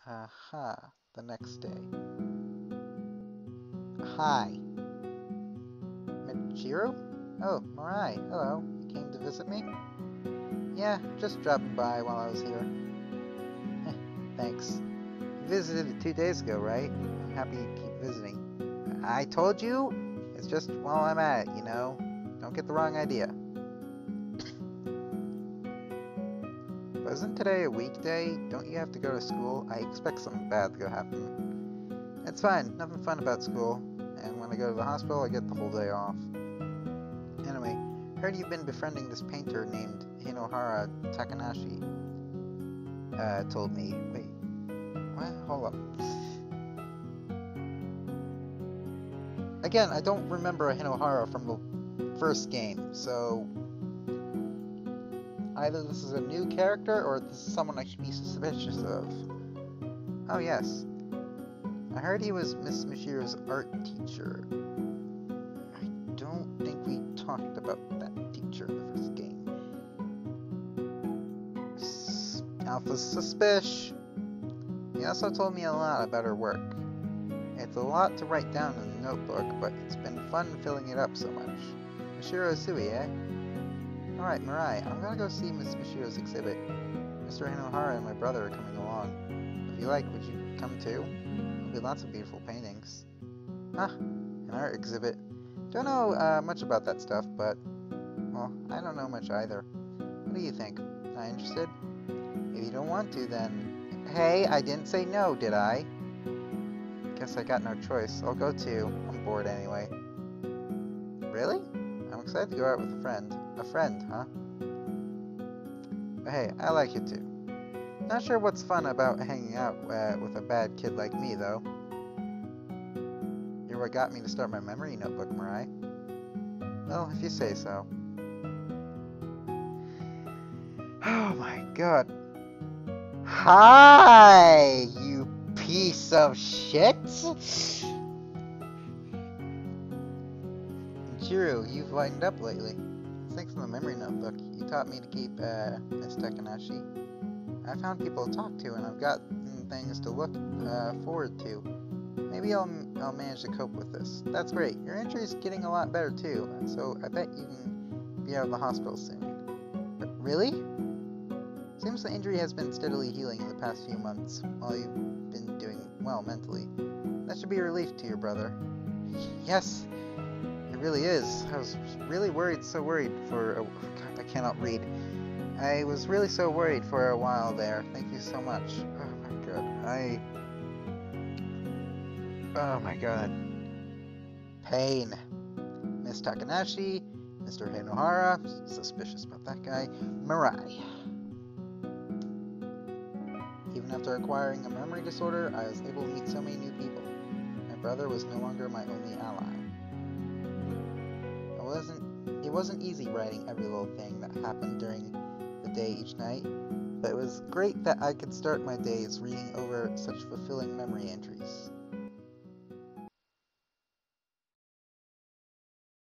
Aha, the next day. Hi, Michiru? Oh, Mirai, hello. You came to visit me? Yeah, just dropping by while I was here. Thanks. You visited 2 days ago, right? I'm happy you keep visiting. I told you! It's just while I'm at it, you know? Don't get the wrong idea. But isn't today a weekday? Don't you have to go to school? I expect something bad to go happen. It's fine, nothing fun about school. And when I go to the hospital, I get the whole day off. Anyway, heard you've been befriending this painter named Hinohara Takanashi. Told me. Wait, what? Hold up. Again, I don't remember a Hinohara from the first game, so either this is a new character or this is someone I should be suspicious of. Oh yes, I heard he was Miss Michiru's art teacher. I don't think we talked about that teacher in the first game. Alpha's suspicious. He also told me a lot about her work. It's a lot to write down in the notebook, but it's been fun filling it up so much. Michiru Sui, eh? Alright, Mirai, I'm gonna go see Miss Michiru's exhibit. Mr. Hinohara and my brother are coming along. If you like, would you come too? There'll be lots of beautiful paintings. Ah, an art exhibit. Don't know much about that stuff, but, well, I don't know much either. What do you think? Not interested? If you don't want to, then... Hey, I didn't say no, did I? Guess I got no choice. I'll go too. I'm bored anyway. Really? I'm excited to go out with a friend. A friend, huh? But hey, I like it too. Not sure what's fun about hanging out with a bad kid like me, though. You're what got me to start my memory notebook, Mirai. Well, if you say so. Oh my god. Hi, you piece of shit! Michiru, you've lightened up lately. Thanks for the memory notebook. You taught me to keep, Miss Takanashi. I found people to talk to, and I've got things to look forward to. Maybe I'll manage to cope with this. That's great. Your injury's getting a lot better too, so I bet you can be out of the hospital soon. But really? Seems the injury has been steadily healing in the past few months, while you've been doing well mentally. That should be a relief to your brother. Yes, it really is. I was really worried, so worried for a... God, I cannot read. I was really so worried for a while there. Thank you so much. Oh my god. Oh my god. Pain. Miss Takanashi, Mr. Hinohara, suspicious about that guy, Mirai. Even after acquiring a memory disorder, I was able to meet so many new people. My brother was no longer my only ally. It wasn't easy writing every little thing that happened during the day each night, but it was great that I could start my days reading over such fulfilling memory entries.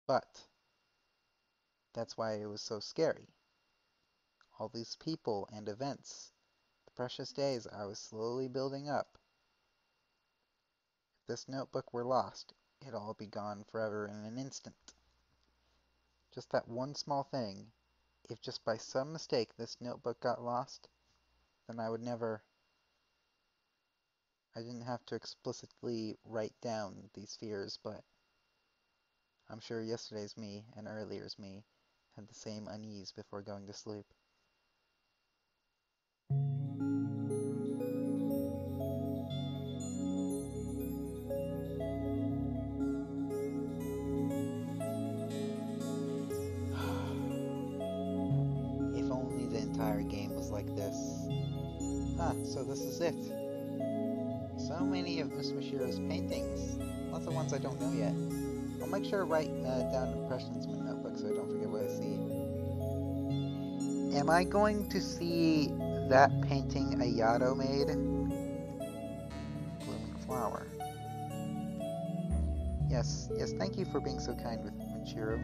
But that's why it was so scary. All these people and events, the precious days I was slowly building up. If this notebook were lost, it'd all be gone forever in an instant. Just that one small thing. If just by some mistake this notebook got lost, then I didn't have to explicitly write down these fears, but I'm sure yesterday's me and earlier's me had the same unease before going to sleep. If only the entire game was like this. Huh, so this is it. So many of Miss Michiru's paintings. Lots of ones I don't know yet. I'll make sure to write down impressions in my notebook so I don't forget what I see. Am I going to see that painting Ayato made? Blooming flower. Yes, thank you for being so kind with Michiru.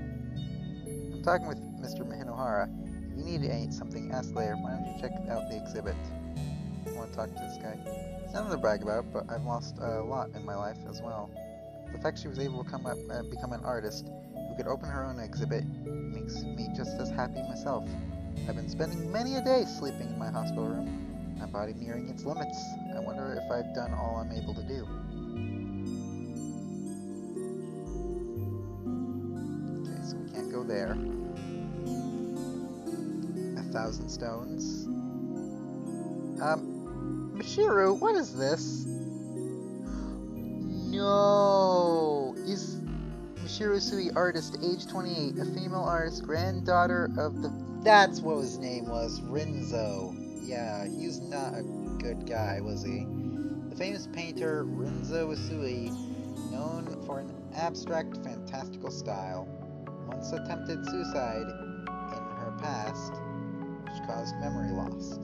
I'm talking with Mr. Hinohara. If you need something, ask later. Why don't you check out the exhibit? Well, want to talk to this guy. It's nothing to brag about, but I've lost a lot in my life as well. The fact she was able to become an artist who could open her own exhibit makes me just as happy myself. I've been spending many a day sleeping in my hospital room, my body nearing its limits. I wonder if I've done all I'm able to do. Okay, so we can't go there. 1,000 stones. Michiru, what is this? No! Is Michiru Sui, artist, age 28, a female artist, granddaughter of the... That's what his name was, Rinzo. Yeah, he was not a good guy, was he? The famous painter Rinzo Usui, known for an abstract, fantastical style, once attempted suicide in her past, which caused memory loss.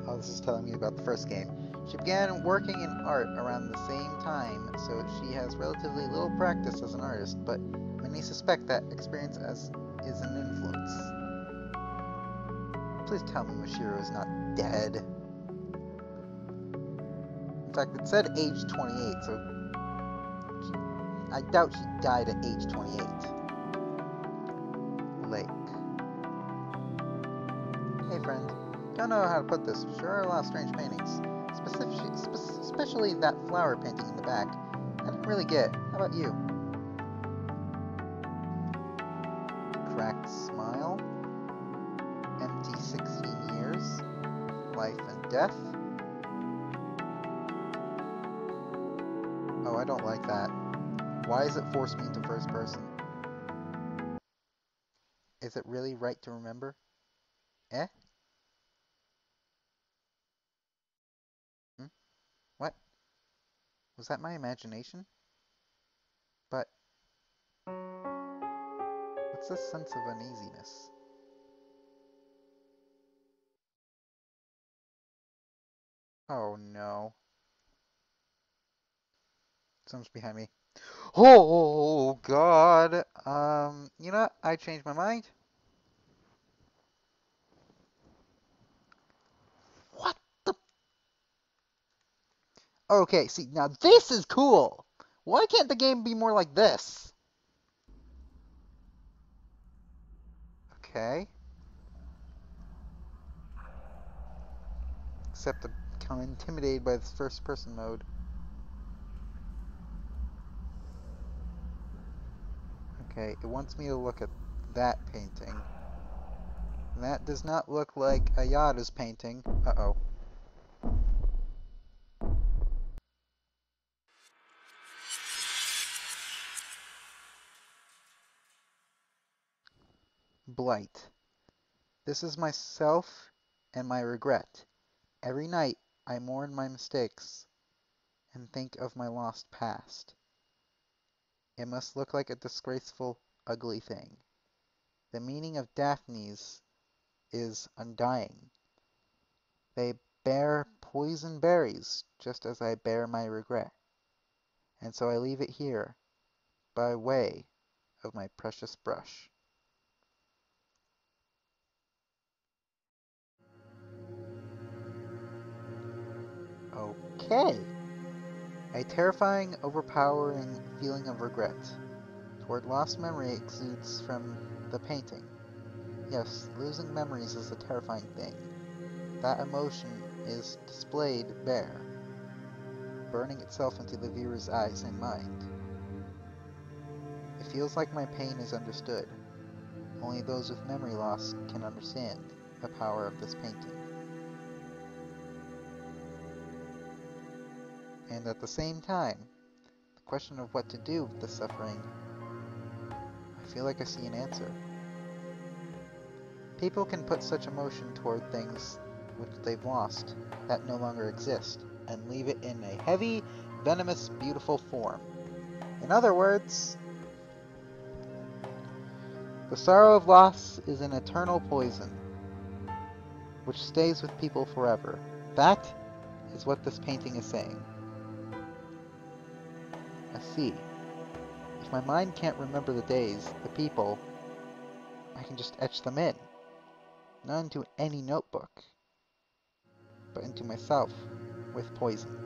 Oh, this is telling me about the first game. She began working in art around the same time, so she has relatively little practice as an artist, but many suspect that experience is an influence. Please tell me Michiru is not dead. In fact, it said age 28, so I doubt she died at age 28. Lake. Hey friend, don't know how to put this. Sure are a lot of strange paintings. Especially that flower painting in the back. I didn't really get it. How about you? Cracked smile. Empty 16 years. Life and death. Oh, I don't like that. Why does it force me into first person? Is it really right to remember? Eh? Hmm? What? Was that my imagination? But what's this sense of uneasiness? Oh no. Someone's behind me. Oh god. You know what? I changed my mind. What the? Okay, see, now this is cool. Why can't the game be more like this? Okay. Except I'm kind of intimidated by this first person mode. Okay, it wants me to look at that painting. That does not look like Ayada's painting. Uh-oh. Blight. This is myself and my regret. Every night I mourn my mistakes and think of my lost past. It must look like a disgraceful, ugly thing. The meaning of Daphne's is undying. They bear poison berries, just as I bear my regret. And so I leave it here, by way of my precious brush. Okay. A terrifying, overpowering feeling of regret toward lost memory exudes from the painting. Yes, losing memories is a terrifying thing. That emotion is displayed bare, burning itself into the viewer's eyes and mind. It feels like my pain is understood. Only those with memory loss can understand the power of this painting. And at the same time, the question of what to do with the suffering, I feel like I see an answer. People can put such emotion toward things which they've lost, that no longer exist, and leave it in a heavy, venomous, beautiful form. In other words, the sorrow of loss is an eternal poison, which stays with people forever. That is what this painting is saying. I see. If my mind can't remember the days, the people, I can just etch them in. Not into any notebook. but into myself with poison.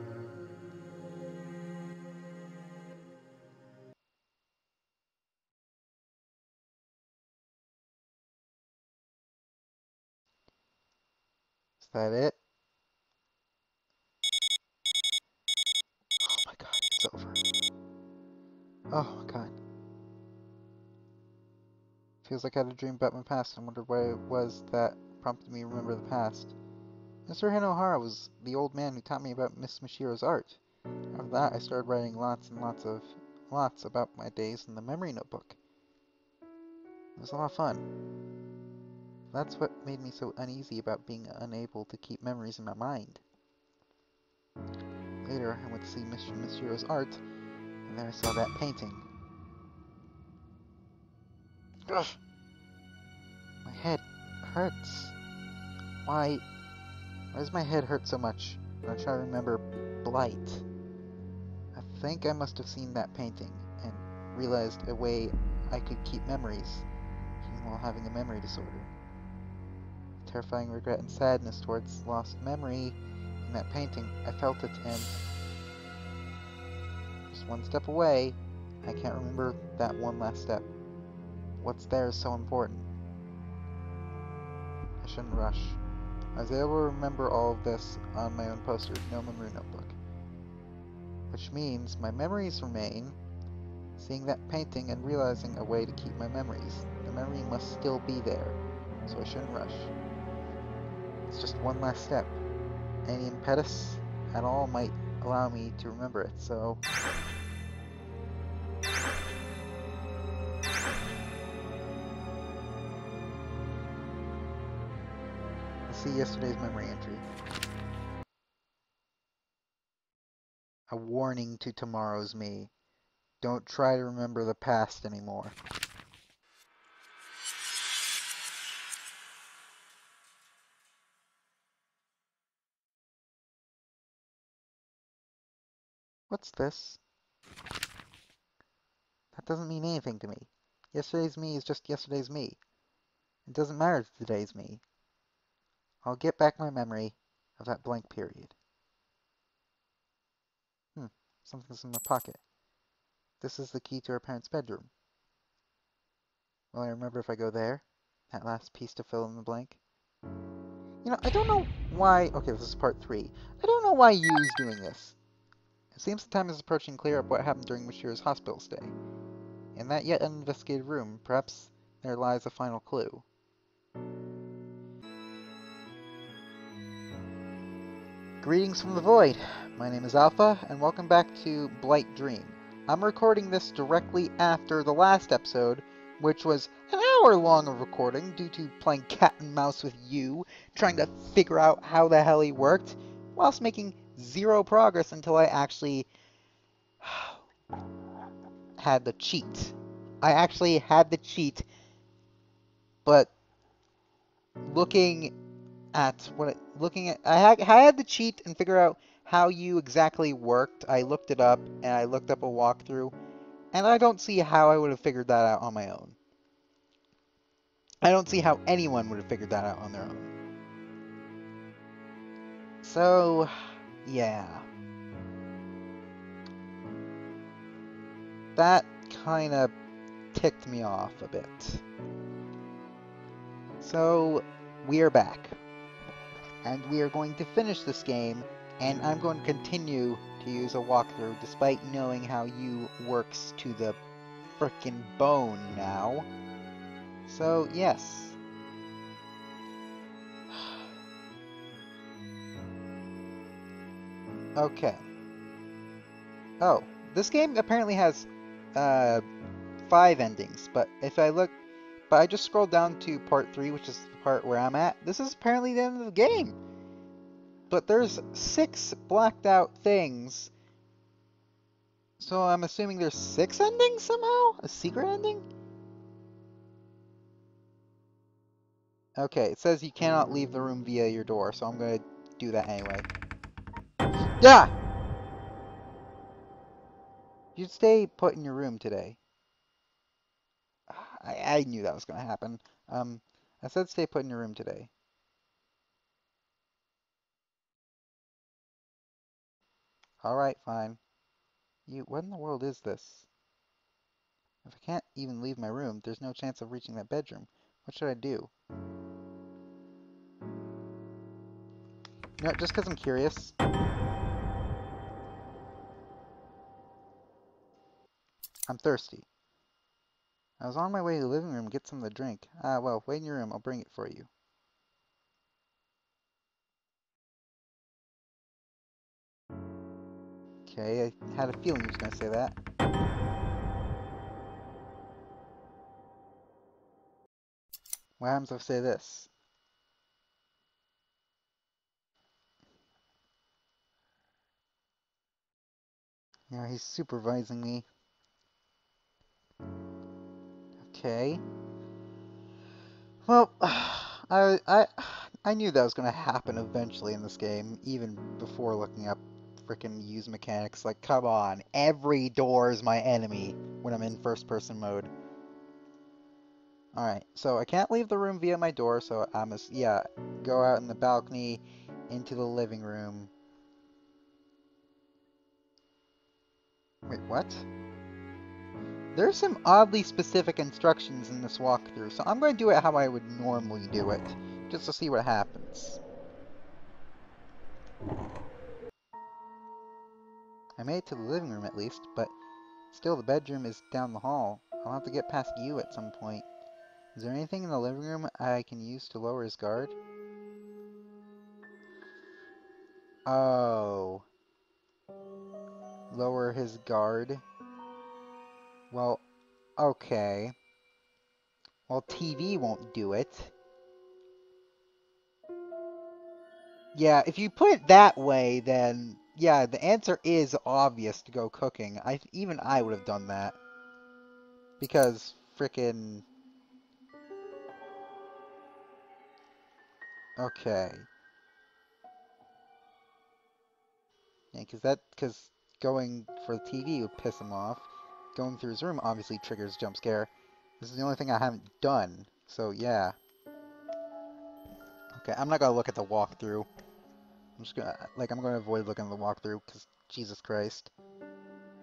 Is that it? Oh my god, it's over. Oh my god. Feels like I had a dream about my past and wondered what it was that prompted me to remember the past. Mr. Hinohara was the old man who taught me about Miss Mishiro's art. After that, I started writing lots and lots about my days in the memory notebook. It was a lot of fun. That's what made me so uneasy about being unable to keep memories in my mind. Later, I went to see Mr. Mishiro's art, and there I saw that painting. Ugh! My head hurts. Why does my head hurt so much when I try to remember Blight? I think I must have seen that painting and realized a way I could keep memories, even while having a memory disorder. Terrifying regret and sadness towards lost memory in that painting, I felt it, and just one step away, I can't remember that one last step. What's there is so important. I shouldn't rush. I was able to remember all of this on my own poster, no memory notebook. Which means my memories remain, seeing that painting and realizing a way to keep my memories. The memory must still be there, so I shouldn't rush. It's just one last step. Any impetus at all might allow me to remember it, so... Let's see yesterday's memory entry. A warning to tomorrow's me. Don't try to remember the past anymore. What's this? That doesn't mean anything to me. Yesterday's me is just yesterday's me. It doesn't matter to today's me. I'll get back my memory of that blank period. Something's in my pocket. This is the key to our parents' bedroom. Will I remember if I go there? That last piece to fill in the blank? You know, I don't know why... Okay, this is part 3. I don't know why Yu's doing this. It seems the time is approaching to clear up what happened during Mishiro's hospital stay. In that yet uninvestigated room, perhaps there lies a final clue. Greetings from the Void. My name is Alpha, and welcome back to Blight Dream. I'm recording this directly after the last episode, which was an hour long of recording due to playing cat and mouse with you, trying to figure out how the hell he worked, whilst making zero progress until I actually had the cheat. I actually had the cheat, but looking at I had the cheat and figure out how you exactly worked. I looked it up and I looked up a walkthrough, and I don't see how I would have figured that out on my own. I don't see how anyone would have figured that out on their own. So, yeah. That kind of ticked me off a bit. So, we're back. And we are going to finish this game, and I'm going to continue to use a walkthrough despite knowing how you works to the frickin' bone now. So, yes. Okay. Oh, this game apparently has 5 endings, but I just scrolled down to part 3, which is the part where I'm at. This is apparently the end of the game. But there's 6 blacked out things. So I'm assuming there's 6 endings somehow? A secret ending? Okay, it says you cannot leave the room via your door, so I'm gonna do that anyway. Yeah! You'd stay put in your room today. I knew that was gonna happen. I said stay put in your room today. Alright, fine. What in the world is this? If I can't even leave my room, there's no chance of reaching that bedroom. What should I do? You know, just because I'm curious. I'm thirsty. I was on my way to the living room to get some of the drink. Ah, well, wait in your room. I'll bring it for you. Okay, I had a feeling he was going to say that. What happens if I say this? Yeah, he's supervising me. Okay. Well, I knew that was going to happen eventually in this game, even before looking up frickin' use mechanics. Like, come on, every door is my enemy when I'm in first-person mode. Alright, so I can't leave the room via my door, so I must, yeah, go out in the balcony into the living room. Wait, what? There's some oddly specific instructions in this walkthrough, so I'm going to do it how I would normally do it, just to see what happens. I made it to the living room at least, but still the bedroom is down the hall. I'll have to get past you at some point. Is there anything in the living room I can use to lower his guard? Oh. Lower his guard? Well, okay. Well, TV won't do it. Yeah, if you put it that way, then yeah, the answer is obvious to go cooking. Even I would have done that. Because frickin' okay. Yeah, because going for the TV would piss him off. Going through his room obviously triggers jump scare. This is the only thing I haven't done. So yeah. Okay, I'm not gonna look at the walkthrough. I'm gonna avoid looking at the walkthrough because Jesus Christ.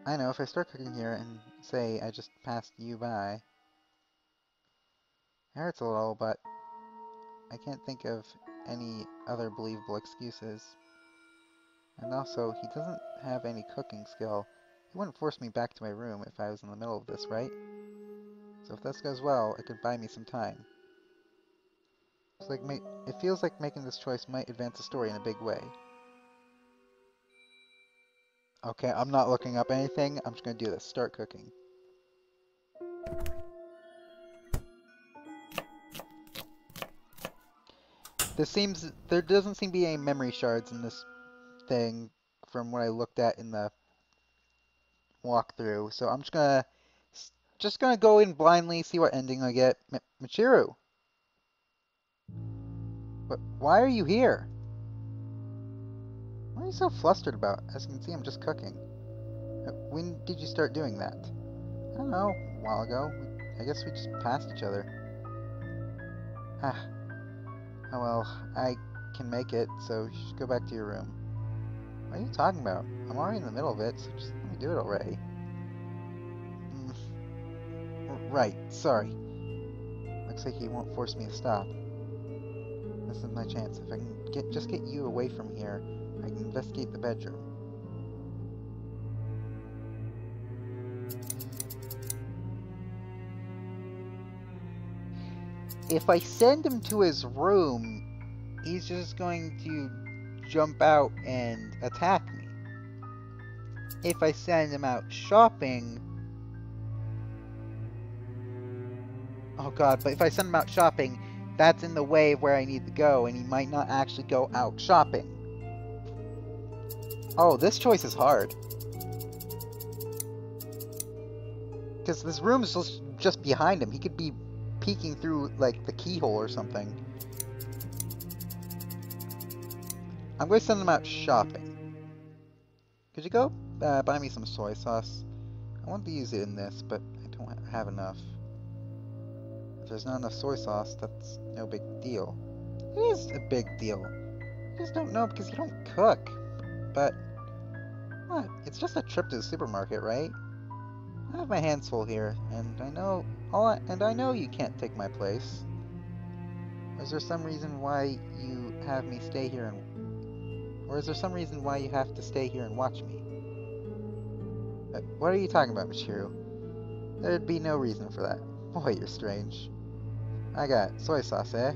I know if I start cooking here and say I just passed you by, it hurts a little, but I can't think of any other believable excuses. And also, he doesn't have any cooking skill. He wouldn't force me back to my room if I was in the middle of this, right? So if this goes well, it could buy me some time. It feels like making this choice might advance the story in a big way. Okay, I'm not looking up anything. I'm just gonna do this. Start cooking. There doesn't seem to be any memory shards in this thing from what I looked at in the walkthrough. So I'm just gonna go in blindly, see what ending I get. Michiru, but why are you here? What are you so flustered about? As you can see, I'm just cooking. When did you start doing that? I don't know, a while ago. I guess we just passed each other. Ah, oh well, I can make it, so you should go back to your room. What are you talking about? I'm already in the middle of it, so just let me do it already. Right, sorry. Looks like he won't force me to stop. This is my chance. If I can just get you away from here, I can investigate the bedroom. If I send him to his room, he's just going to jump out and attack me. If I send him out shopping... Oh god, but if I send him out shopping, that's in the way of where I need to go, and he might not actually go out shopping. Oh, this choice is hard. Because this room is just behind him. He could be peeking through, like, the keyhole or something. I'm going to send him out shopping. Could you go buy me some soy sauce? I want to use it in this, but I don't have enough. If there's not enough soy sauce, that's no big deal. It is a big deal. You just don't know because you don't cook. But What? It's just a trip to the supermarket, right? I have my hands full here, and I know you can't take my place. Is there some reason why you have me stay here or is there some reason why you have to stay here and watch me? What are you talking about, Michiru? There'd be no reason for that. Boy, you're strange. I got soy sauce, eh?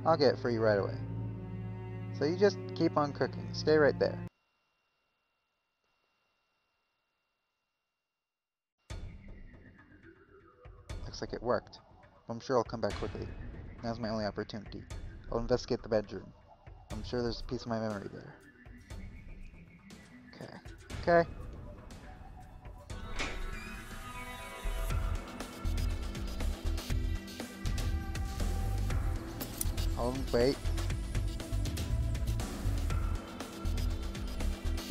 I'll get it for you right away. So you just keep on cooking. Stay right there. Looks like it worked. I'm sure I'll come back quickly. Now's my only opportunity. I'll investigate the bedroom. I'm sure there's a piece of my memory there. Okay. Okay. Wait.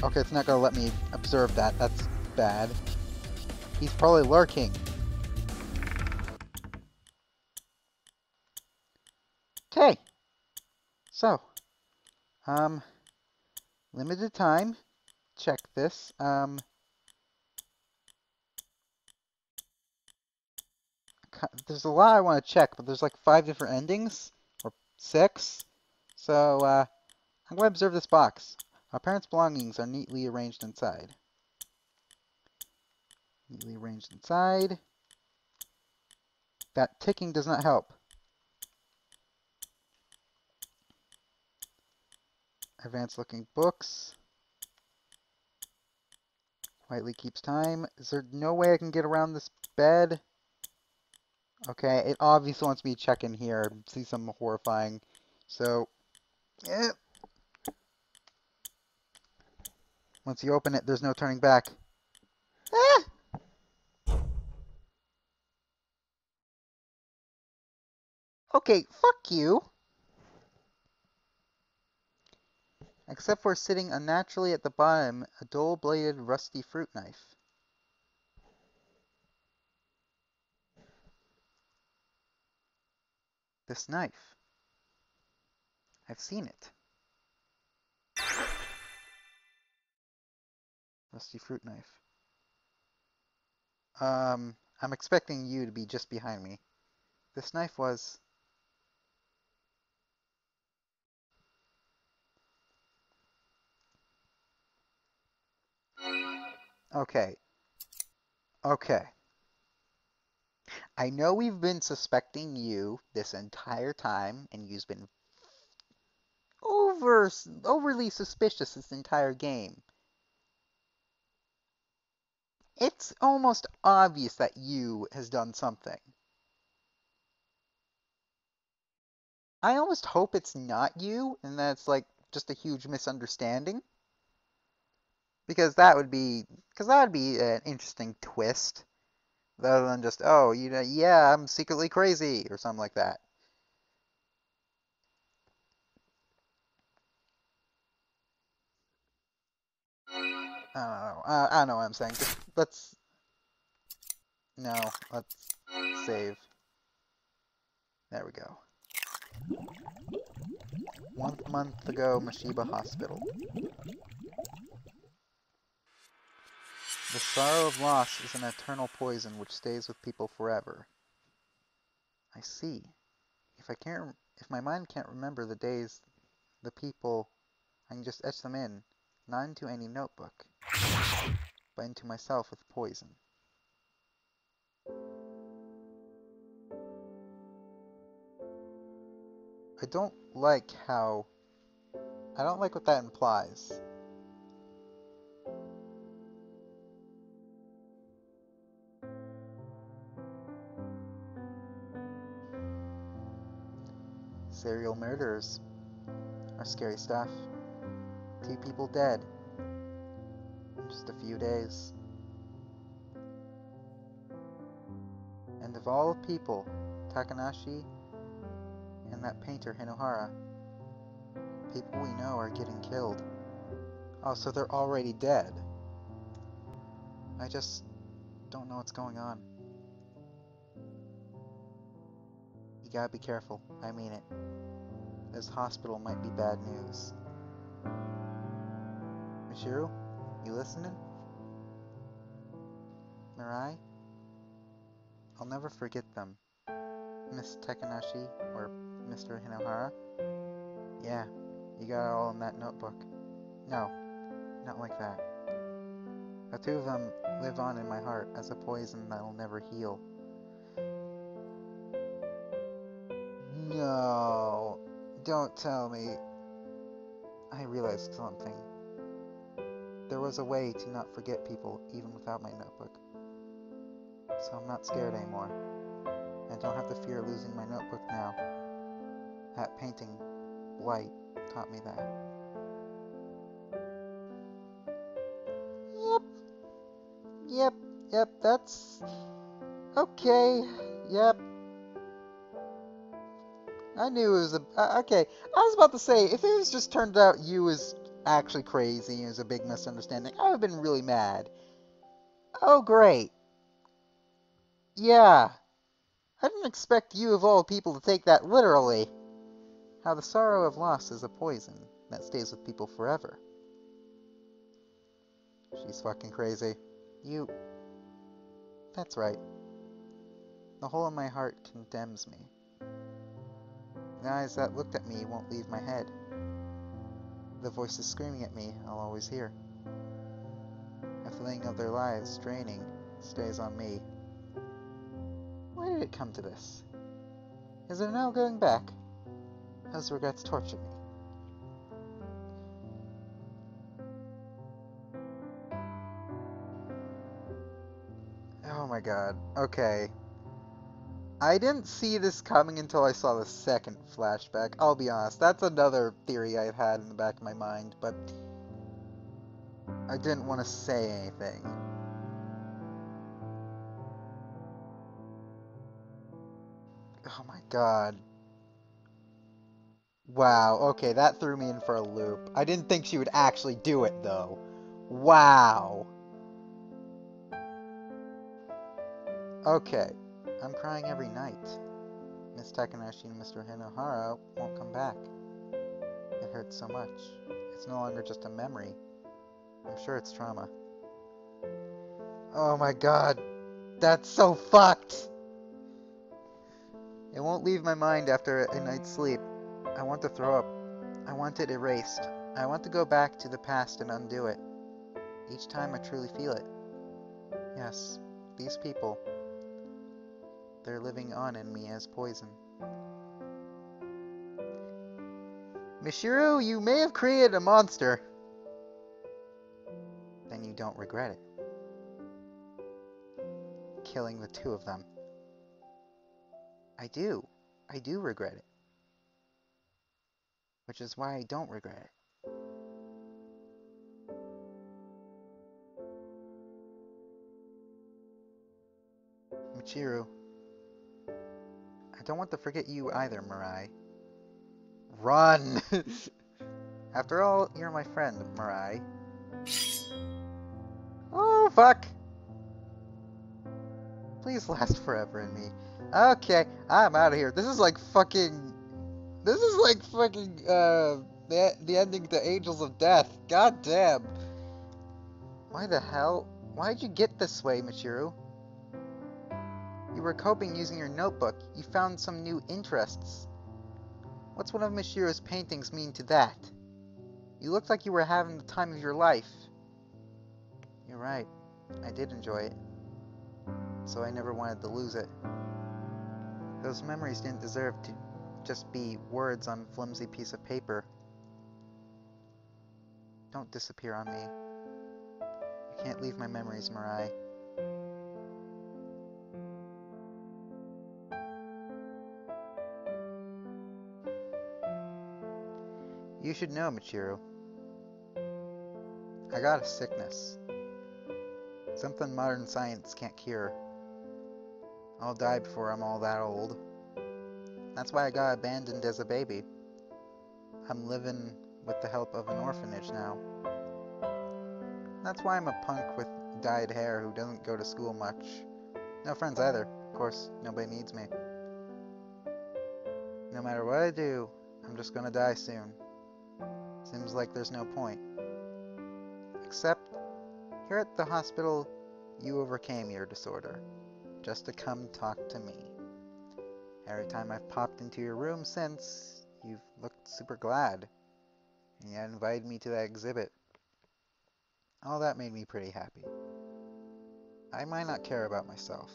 Okay, it's not gonna let me observe that. That's bad. He's probably lurking. Okay. So, limited time. Check this. There's a lot I want to check, but there's like 5 different endings, or 6. So, I'm going to observe this box. Our parents' belongings are neatly arranged inside. Neatly arranged inside. That ticking does not help. Advanced looking books. Quietly keeps time. Is there no way I can get around this bed? Okay, it obviously wants me to check in here, see something horrifying. So, yeah. Once you open it, there's no turning back. Ah! Okay, fuck you. Except for sitting unnaturally at the bottom, a dull-bladed, rusty fruit knife. This knife. I've seen it. Rusty fruit knife. I'm expecting you to be just behind me. This knife was... Okay. Okay. I know we've been suspecting you this entire time, and you've been overly suspicious this entire game. It's almost obvious that you has done something. I almost hope it's not you, and that it's like just a huge misunderstanding. Because that would be an interesting twist, rather than just, oh, you know, yeah, I'm secretly crazy or something like that. I don't know. I don't know what I'm saying. Just let's save. There we go. 1 month ago, Mashiba Hospital. The sorrow of loss is an eternal poison which stays with people forever. I see. If my mind can't remember the days, the people, I can just etch them in, not into any notebook, but into myself with poison. I don't like what that implies. Serial murderers are scary stuff. 2 people dead in just a few days. And of all people, Takanashi and that painter Hinohara, people we know are getting killed. Oh, so they're already dead. I just don't know what's going on. You gotta be careful. I mean it. This hospital might be bad news. Michiru? You listening? Mirai? I'll never forget them. Miss Takanashi, or Mr. Hinohara? Yeah, you got it all in that notebook. No, not like that. The two of them live on in my heart as a poison that'll never heal. No, don't tell me. I realized something. There was a way to not forget people even without my notebook. So I'm not scared anymore. I don't have to fear losing my notebook now. That painting, Blight, taught me that. Yep, that's... okay, yep. I knew it was okay, I was about to say, if it was just turned out you was actually crazy and it was a big misunderstanding, I would have been really mad. Oh, great. Yeah. I didn't expect you of all people to take that literally. How the sorrow of loss is a poison that stays with people forever. She's fucking crazy. You... That's right. The hole in my heart condemns me. The eyes that looked at me won't leave my head. The voices screaming at me I'll always hear. A feeling of their lives draining stays on me. Why did it come to this? Is there no going back? Those regrets torture me. Oh my god. Okay. I didn't see this coming until I saw the second flashback. I'll be honest. That's another theory I've had in the back of my mind, but I didn't want to say anything. Oh my god. Wow, okay, that threw me in for a loop. I didn't think she would actually do it, though. Wow. Okay, I'm crying every night. Miss Takanashi and Mr. Hinohara won't come back. It hurts so much. It's no longer just a memory. I'm sure it's trauma. Oh my god. That's so fucked! It won't leave my mind after a night's sleep. I want to throw up. I want it erased. I want to go back to the past and undo it. Each time I truly feel it. Yes, these people. They're living on in me as poison. Michiru, you may have created a monster. Then you don't regret it. Killing the two of them. I do. I do regret it. Which is why I don't regret it. Michiru. I don't want to forget you either, Mirai. Run! After all, you're my friend, Mirai. Oh, fuck! Please last forever in me. Okay, I'm out of here. This is like fucking... This is like fucking, the ending to Angels of Death. God damn. Why the hell? Why'd you get this way, Michiru? You were coping using your notebook. You found some new interests. What's one of Michiru's paintings mean to that? You looked like you were having the time of your life. You're right. I did enjoy it. So I never wanted to lose it. Those memories didn't deserve to just be words on a flimsy piece of paper. Don't disappear on me. You can't leave my memories, Mirai. You should know, Michiru. I got a sickness. Something modern science can't cure. I'll die before I'm all that old. That's why I got abandoned as a baby. I'm living with the help of an orphanage now. That's why I'm a punk with dyed hair who doesn't go to school much. No friends either. Of course, nobody needs me. No matter what I do, I'm just gonna die soon. Seems like there's no point. Except, Here at the hospital, you overcame your disorder, just to come talk to me. Every time I've popped into your room since, you've looked super glad. And you invited me to that exhibit. All that made me pretty happy. I might not care about myself,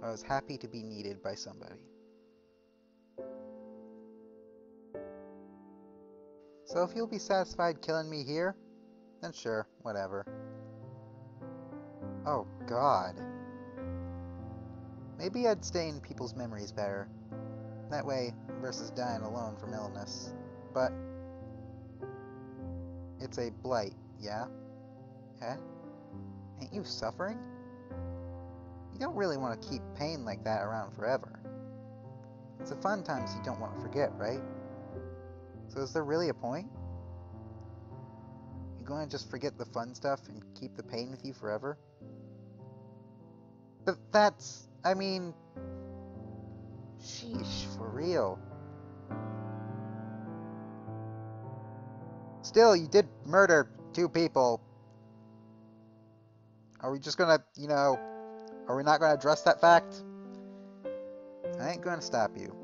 but I was happy to be needed by somebody. So if you'll be satisfied killing me here, then sure, whatever. Oh God. Maybe I'd stay in people's memories better. That way, versus dying alone from illness. But it's a blight, yeah? Eh? Ain't you suffering? You don't really want to keep pain like that around forever. It's the fun times you don't want to forget, right? So is there really a point? You going to just forget the fun stuff and keep the pain with you forever? But that's... I mean... Sheesh, for real. Still, you did murder 2 people. Are we just gonna, are we not gonna address that fact? I ain't gonna stop you.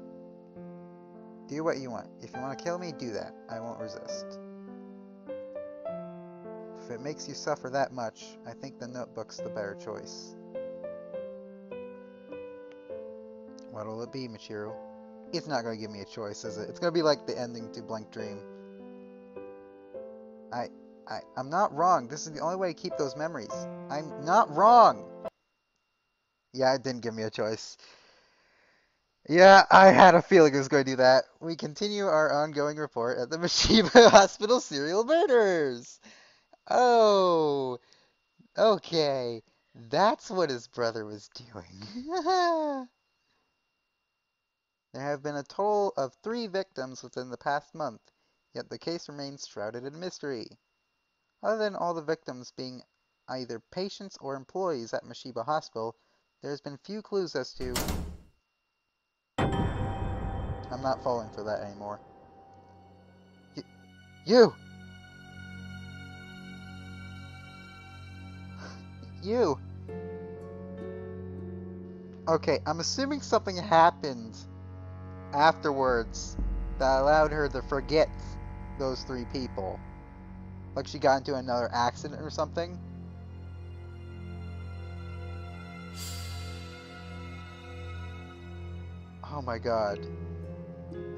Do what you want. If you want to kill me, do that. I won't resist. If it makes you suffer that much, I think the notebook's the better choice. What'll it be, Michiru? It's not gonna give me a choice, is it? It's gonna be like the ending to Blank Dream. I'm not wrong. This is the only way to keep those memories. I'm not wrong! Yeah, it didn't give me a choice. Yeah, I had a feeling it was going to do that. We continue our ongoing report at the Mashiba Hospital serial murders. Oh, okay. That's what his brother was doing. There have been a total of 3 victims within the past month, yet the case remains shrouded in mystery. Other than all the victims being either patients or employees at Mashiba Hospital, there has been few clues as to... I'm not falling for that anymore. You! You! Okay, I'm assuming something happened afterwards that allowed her to forget those 3 people. Like she got into another accident or something. Oh my god.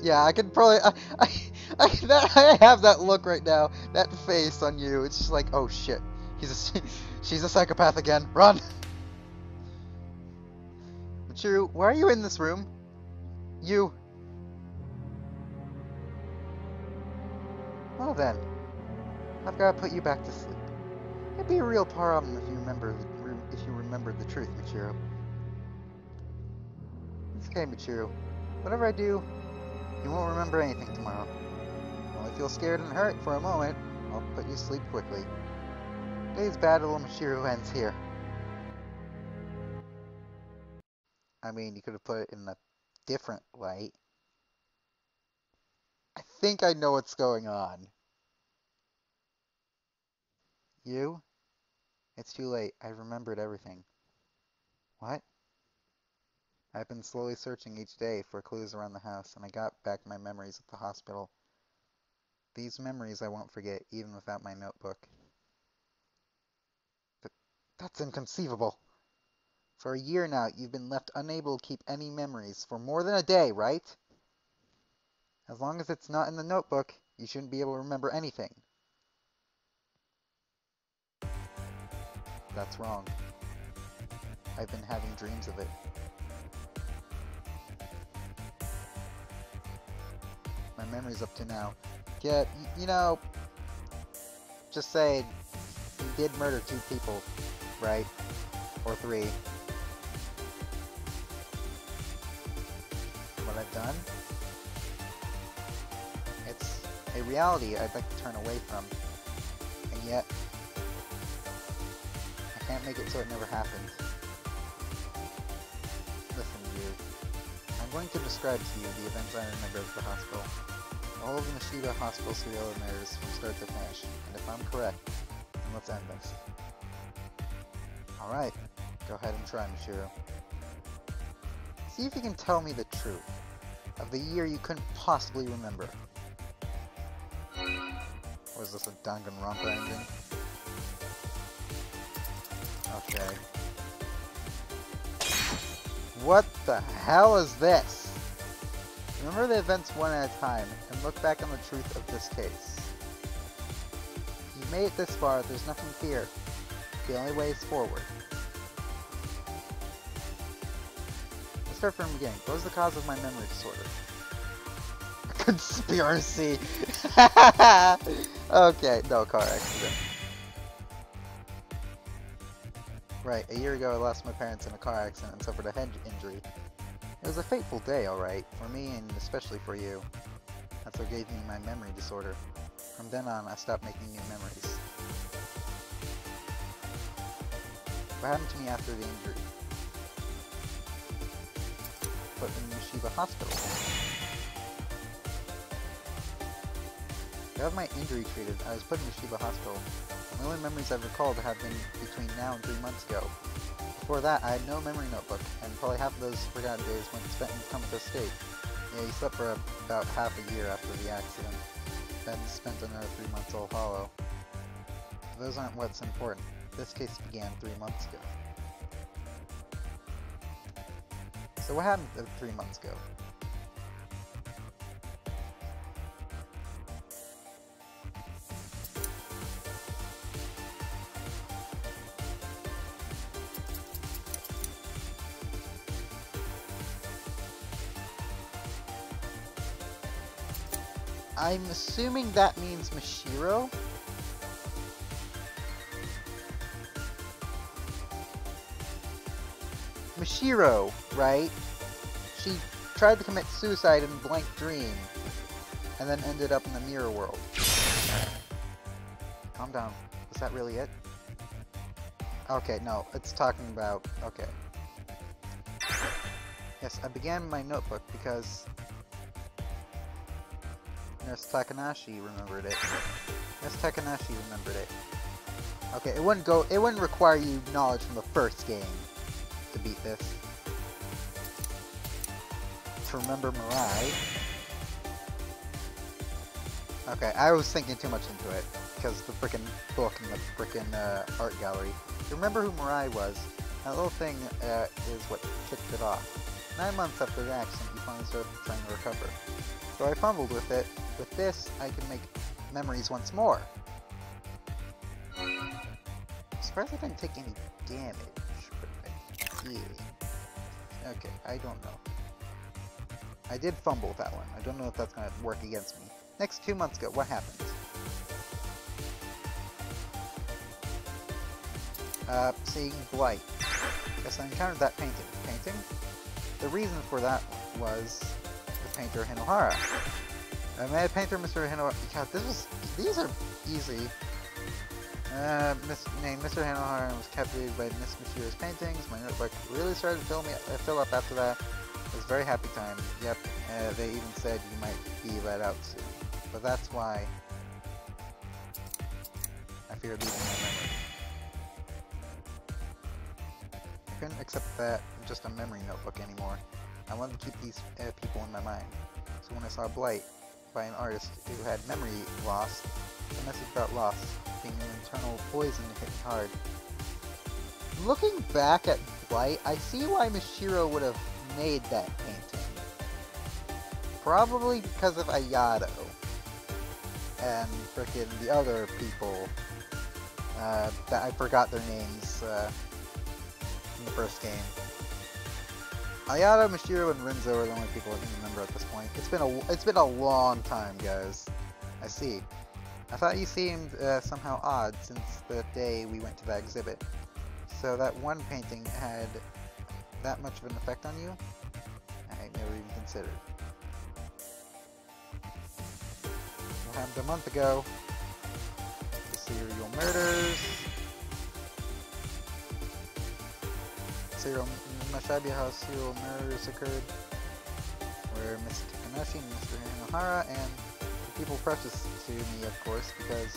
Yeah, I could probably... I have that look right now. That face on you. It's just like, oh shit. She's a psychopath again. Run! Michiru, why are you in this room? You... Well then. I've got to put you back to sleep. It'd be a real problem if you remembered the truth, Michiru. It's okay, Michiru. Whatever I do, you won't remember anything tomorrow. Only feel scared and hurt for a moment. I'll put you to sleep quickly. Today's battle with Michiru ends here. I mean, you could have put it in a different light. I think I know what's going on. You? It's too late. I remembered everything. What? I've been slowly searching each day for clues around the house, and I got back my memories at the hospital. These memories I won't forget, even without my notebook. But that's inconceivable. For a year now, you've been left unable to keep any memories for more than a day, right? As long as it's not in the notebook, you shouldn't be able to remember anything. That's wrong. I've been having dreams of it. My memories up to now. Yeah, just saying, you did murder 2 people, right? Or 3. What I've done? It's a reality I'd like to turn away from. And yet, I can't make it so it never happens. Listen, you. I'm going to describe to you the events I remember at the hospital. All of the Mashiba Hospital serial murders from start to finish. And if I'm correct, then let's end this. Alright, go ahead and try, Mashiro. See if you can tell me the truth of the year you couldn't possibly remember. Was this a Danganronpa ending? Okay. What the hell is this? Remember the events one at a time, and look back on the truth of this case. You've made it this far, there's nothing to fear. The only way is forward. Let's start from the beginning. What was the cause of my memory disorder? A conspiracy! Okay, no, car accident. Right, a year ago I lost my parents in a car accident and suffered a head injury. It was a fateful day, alright, for me and especially for you. That's what gave me my memory disorder. From then on, I stopped making new memories. What happened to me after the injury? Put in Yeshiva Hospital. To have my injury treated, I was put in Yeshiva Hospital. The only memories I've recalled have been between now and 3 months ago. Before that, I had no memory notebook, and probably half of those forgotten days went spent in comatose state. Yeah, you slept for about half a year after the accident, then spent another 3 months all hollow. Those aren't what's important. This case began 3 months ago. So what happened 3 months ago? I'm assuming that means Mashiro? Mashiro, right? She tried to commit suicide in Blank Dream, and then ended up in the mirror world. Calm down. Was that really it? Okay, no, it's talking about... okay. Yes, I began my notebook because... Nurse Takanashi remembered it. Nurse Takanashi remembered it. Okay, it wouldn't require you knowledge from the first game to beat this. To remember Mirai. Okay, I was thinking too much into it, because the frickin' book and the frickin' art gallery. To remember who Mirai was, that little thing is what kicked it off. 9 months after the accident, you finally started trying to recover. So I fumbled with it. With this, I can make memories once more. I'm surprised I didn't take any damage, but I did. Okay, I don't know. I did fumble with that one. I don't know if that's going to work against me. Next, 2 months ago, what happened? Seeing Blight. Yes, I encountered that painting. Painting? The reason for that was the painter Hinohara. I met a painter, Mr. Hinohara. God, these are easy. Named Mr. Hinohara and was captivated by Miss Mashiro's paintings. My notebook really started to fill up after that. It was a very happy time. Yep, they even said you might be let out soon. But that's why I feared losing my memory. I couldn't accept that just a memory notebook anymore. I wanted to keep these people in my mind. So when I saw Blight by an artist who had memory loss, the message about loss being an internal poison hit me hard. Looking back at Blight, I see why Mashiro would have made that painting. Probably because of Ayato and frickin' the other people that I forgot their names in the first game. Ayato, Mashiro, and Rinzo are the only people I can remember at this point. It's been a long time, guys. I see. I thought you seemed somehow odd since the day we went to that exhibit. So that one painting had that much of an effect on you? I never even considered. What happened a month ago? The serial murders. Mashabi House serial murders occurred, where Mr. Takanashi and Mr. Hinohara and the people precious to me, of course, because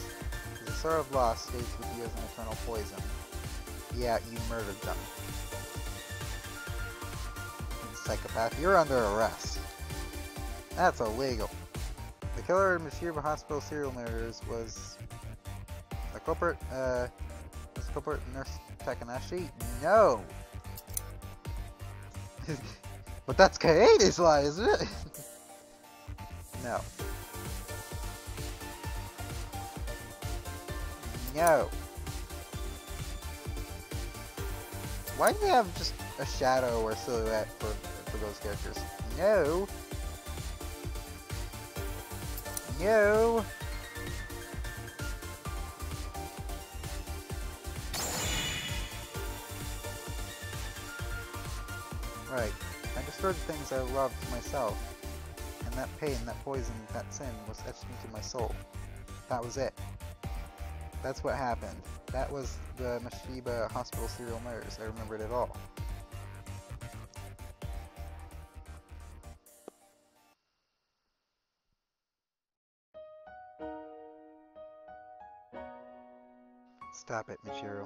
the sorrow of loss stays with you as an eternal poison. Yeah, you murdered them. You psychopath, you're under arrest. That's illegal. The killer of Mashirba Hospital serial murders was the culprit, Nurse Takanashi? No! But that's Kaede's lie, isn't it? No. No. Why do they have just a shadow or silhouette for those characters? No. No. Right. I destroyed the things I loved myself, and that pain, that poison, that sin was etched into my soul. That was it. That's what happened. That was the Mashirba Hospital serial murders. I remembered it all. Stop it, Michiru.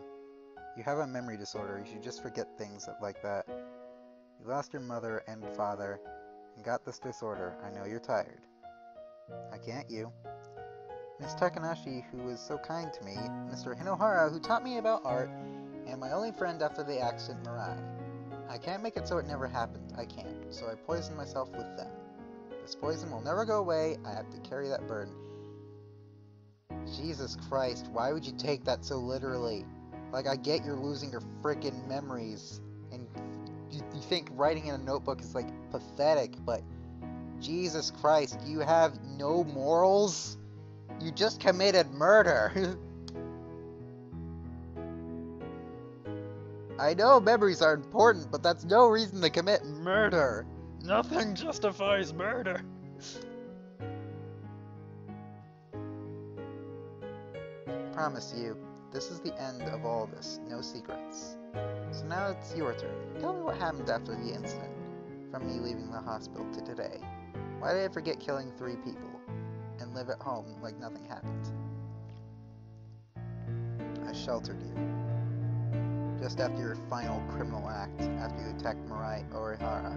You have a memory disorder. You should just forget things like that. You lost your mother and father, and got this disorder. I know you're tired. I can't you? Miss Takanashi, who was so kind to me, Mr. Hinohara, who taught me about art, and my only friend after the accident, Mirai. I can't make it so it never happened. I can't. So I poisoned myself with them. This poison will never go away. I have to carry that burden. Jesus Christ, why would you take that so literally? Like, I get you're losing your frickin' memories, and you think writing in a notebook is, like, pathetic, but Jesus Christ, you have no morals? You just committed murder! I know memories are important, but that's no reason to commit murder! Nothing justifies murder! Promise you, this is the end of all this, no secrets. So now it's your turn. Tell me what happened after the incident, from me leaving the hospital to today. Why did I forget killing 3 people, and live at home like nothing happened? I sheltered you. Just after your final criminal act, after you attacked Mirai Orihara.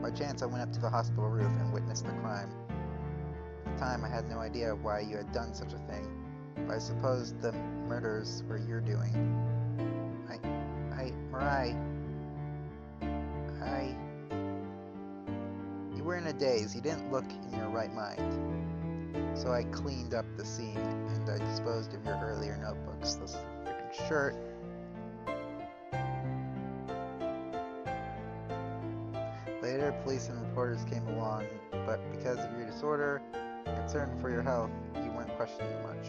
By chance I went up to the hospital roof and witnessed the crime. At the time I had no idea why you had done such a thing, but I suppose the murders were your doing. Mirai... You were in a daze, you didn't look in your right mind. So I cleaned up the scene, and I disposed of your earlier notebooks, this freaking shirt. Later, police and reporters came along, but because of your disorder, concern for your health, you weren't questioned much.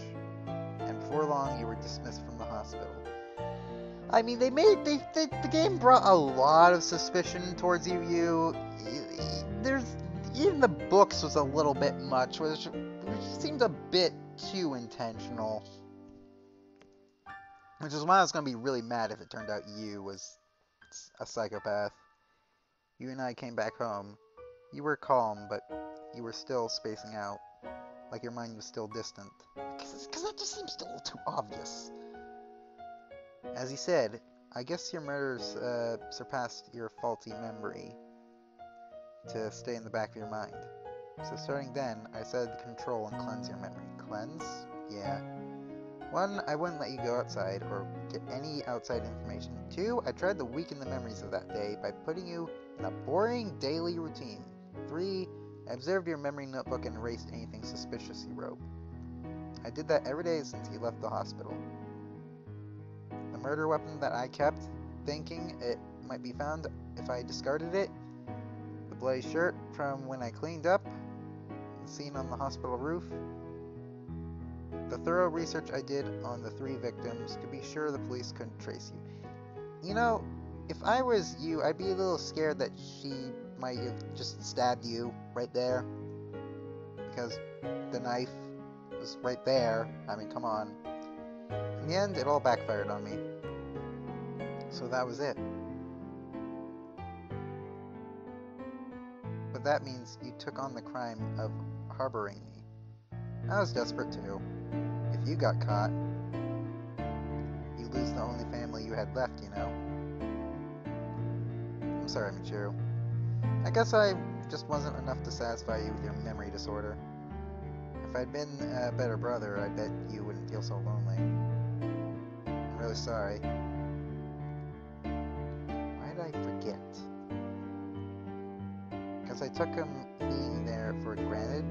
And before long, you were dismissed from the hospital. I mean, the game brought a lot of suspicion towards you. Even the books was a little bit much, which seemed a bit too intentional. Which is why I was going to be really mad if it turned out you was a psychopath. You and I came back home. You were calm, but you were still spacing out. Like your mind was still distant. Because that just seems a little too obvious. As he said, I guess your murders surpassed your faulty memory to stay in the back of your mind. So starting then, I decided to control and cleanse your memory. Cleanse? Yeah. 1, I wouldn't let you go outside or get any outside information. 2, I tried to weaken the memories of that day by putting you in a boring daily routine. 3, I observed your memory notebook and erased anything suspicious you wrote. I did that every day since you left the hospital. The murder weapon that I kept, thinking it might be found if I discarded it, the bloody shirt from when I cleaned up, the scene on the hospital roof, the thorough research I did on the 3 victims to be sure the police couldn't trace you. You know, if I was you, I'd be a little scared that she might have just stabbed you right there, because the knife was right there. I mean, come on. In the end, it all backfired on me. So that was it. But that means you took on the crime of harboring me. I was desperate too. If you got caught, you lose the only family you had left, you know? I'm sorry, Michiru. I guess I just wasn't enough to satisfy you with your memory disorder. If I'd been a better brother, I bet you wouldn't feel so lonely. I'm really sorry. Why did I forget? Because I took him being there for granted.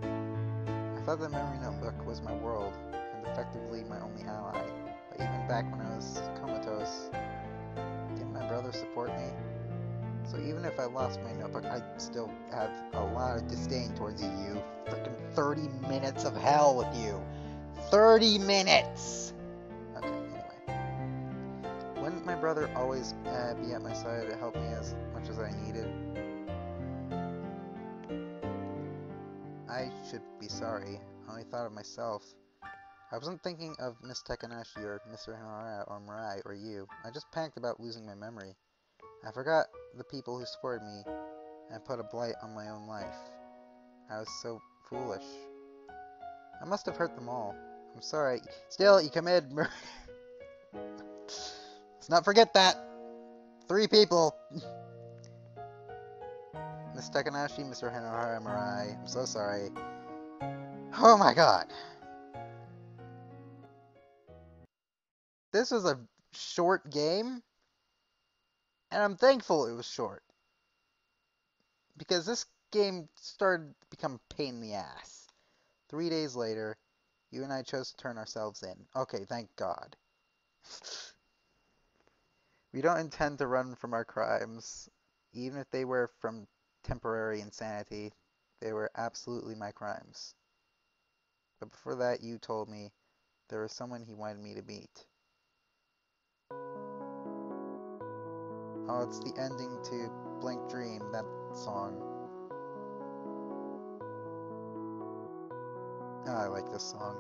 I thought the memory notebook was my world, and effectively my only ally. But even back when I was comatose, didn't my brother support me? So even if I lost my notebook, I still have a lot of disdain towards you. You frickin' 30 minutes of hell with you. 30 minutes! Okay, anyway. Wouldn't my brother always be at my side to help me as much as I needed? I should be sorry. I only thought of myself. I wasn't thinking of Miss Takanashi or Mr. Hinara or Mirai or you. I just panicked about losing my memory. I forgot the people who supported me and put a blight on my own life. I was so foolish. I must have hurt them all. I'm sorry. Still, you committed murder. Let's not forget that. 3 people. Miss Takanashi, Mr. Hinara, Mirai. I'm so sorry. Oh my god. This was a short game. And I'm thankful it was short. Because this game started to become a pain in the ass. 3 days later, you and I chose to turn ourselves in. Okay, thank God. We don't intend to run from our crimes. Even if they were from temporary insanity, they were absolutely my crimes. But before that, you told me there was someone he wanted me to meet. Oh, it's the ending to Blank Dream, that song. Oh, I like this song.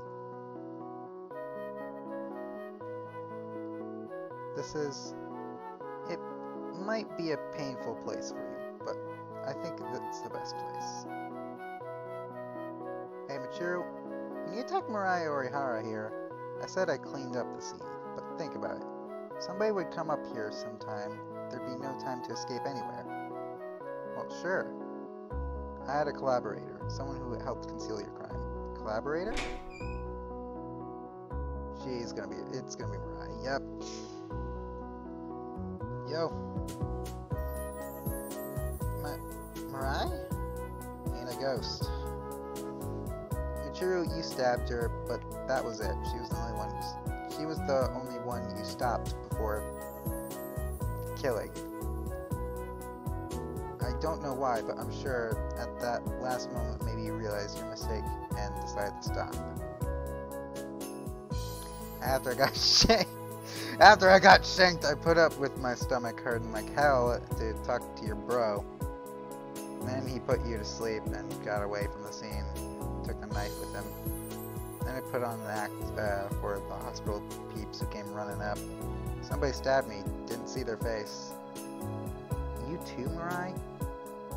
It might be a painful place for you, but I think that's the best place. Hey, Michiru, when you attacked Mirai or Ihara here, I said I cleaned up the scene, but think about it. Somebody would come up here sometime. There'd be no time to escape anywhere. Well, sure. I had a collaborator, someone who helped conceal your crime. Collaborator? It's gonna be Mirai. Yep. Yo. Mirai? Ain't a ghost. Michiru, you stabbed her, but that was it. She was the only one you stopped before killing. I don't know why, but I'm sure at that last moment maybe you realized your mistake and decided to stop. After I got shanked, I put up with my stomach hurting like hell to talk to your bro. Then he put you to sleep and got away from the scene. Took the knife with him. Then I put on an act for the hospital peeps who came running up. Somebody stabbed me. Didn't see their face. You too, Mirai?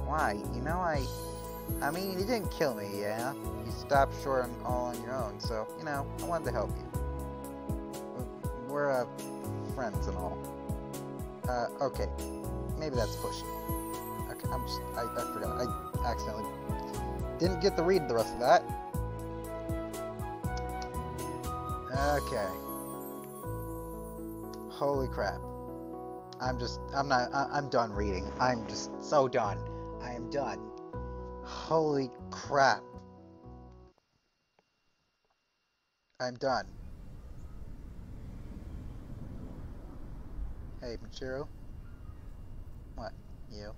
Why? You know, I mean, you didn't kill me, yeah? You stopped short and all on your own, so, you know, I wanted to help you. We're, friends and all. Okay. Maybe that's pushing. Okay, I forgot. I accidentally didn't get to read the rest of that. Okay. Holy crap. I'm done reading. I'm just so done. I am done. Holy crap. I'm done. Hey, Michiru? What? You?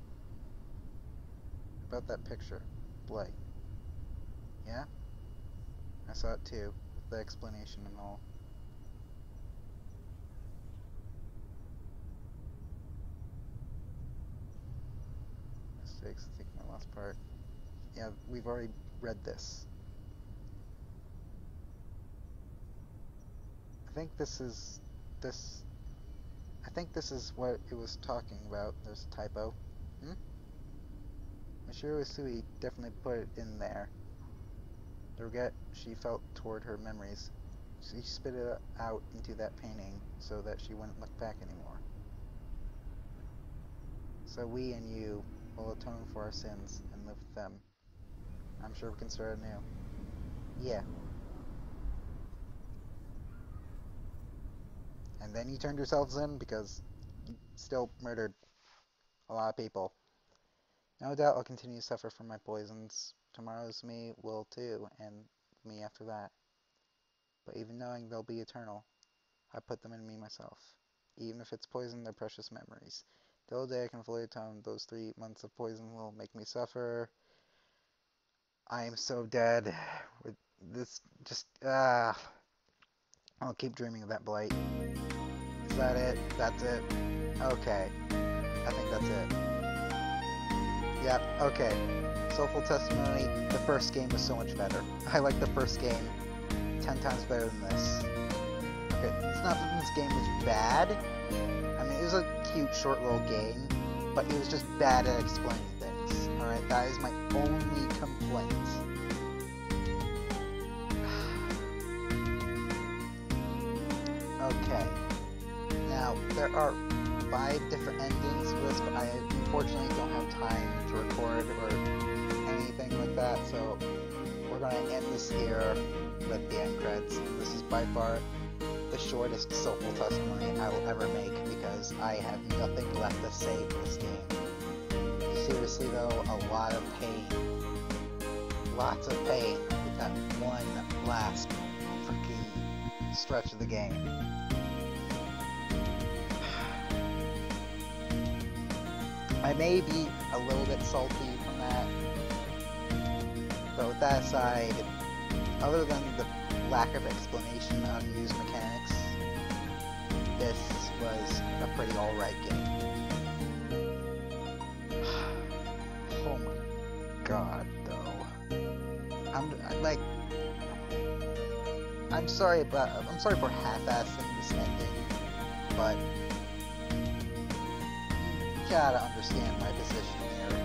About that picture. Blight. Yeah? I saw it too, with the explanation and all. Mistakes, I think my last part. Yeah, we've already read this. I think this is what it was talking about. There's a typo. Michiru Usui definitely put it in there. The regret she felt toward her memories. She spit it out into that painting so that she wouldn't look back anymore. So we and you will atone for our sins and live with them. I'm sure we can start anew. Yeah. And then you turned yourselves in because you still murdered a lot of people. No doubt I'll continue to suffer from my poisons. Tomorrow's me will too, and me after that. But even knowing they'll be eternal, I put them in me myself. Even if it's poison, they're precious memories. Till the day I can fully atone, those 3 months of poison will make me suffer. I am so dead. With this, just, I'll keep dreaming of that blight. Is that it? That's it? Okay. I think that's it. Yep, okay. Soulful Testimony, the first game was so much better. I like the first game 10 times better than this. Okay, it's not that this game was bad. I mean, it was a cute, short little game, but it was just bad at explaining things. Alright, that is my only complaint. Okay. Now, there are 5 different endings for this, but I unfortunately don't have time to record or anything like that, so we're going to end this here with the end credits. This is by far the shortest Soulful Testimony I will ever make because I have nothing left to say for this game. Seriously though, a lot of pain. Lots of pain with that one last freaking stretch of the game. I may be a little bit salty from that, but with that aside, other than the lack of explanation on unused mechanics, this was a pretty alright game. Oh my god, though. I'm sorry for half-assing this ending, but you gotta understand my position here.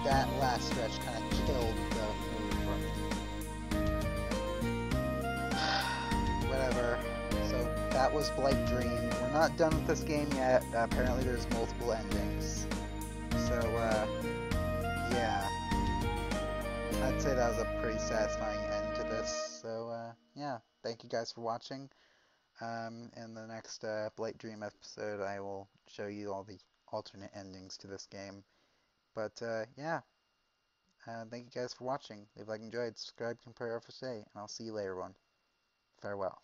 That last stretch kind of killed the mood for me. Whatever. So that was Blight Dream. We're not done with this game yet. Apparently there's multiple endings. So, yeah. I'd say that was a pretty satisfying end to this. So, yeah. Thank you guys for watching. In the next Blight Dream episode, I will show you all the alternate endings to this game. But, yeah. Thank you guys for watching. If you enjoyed, subscribe, compare, or say, and I'll see you later one. Farewell.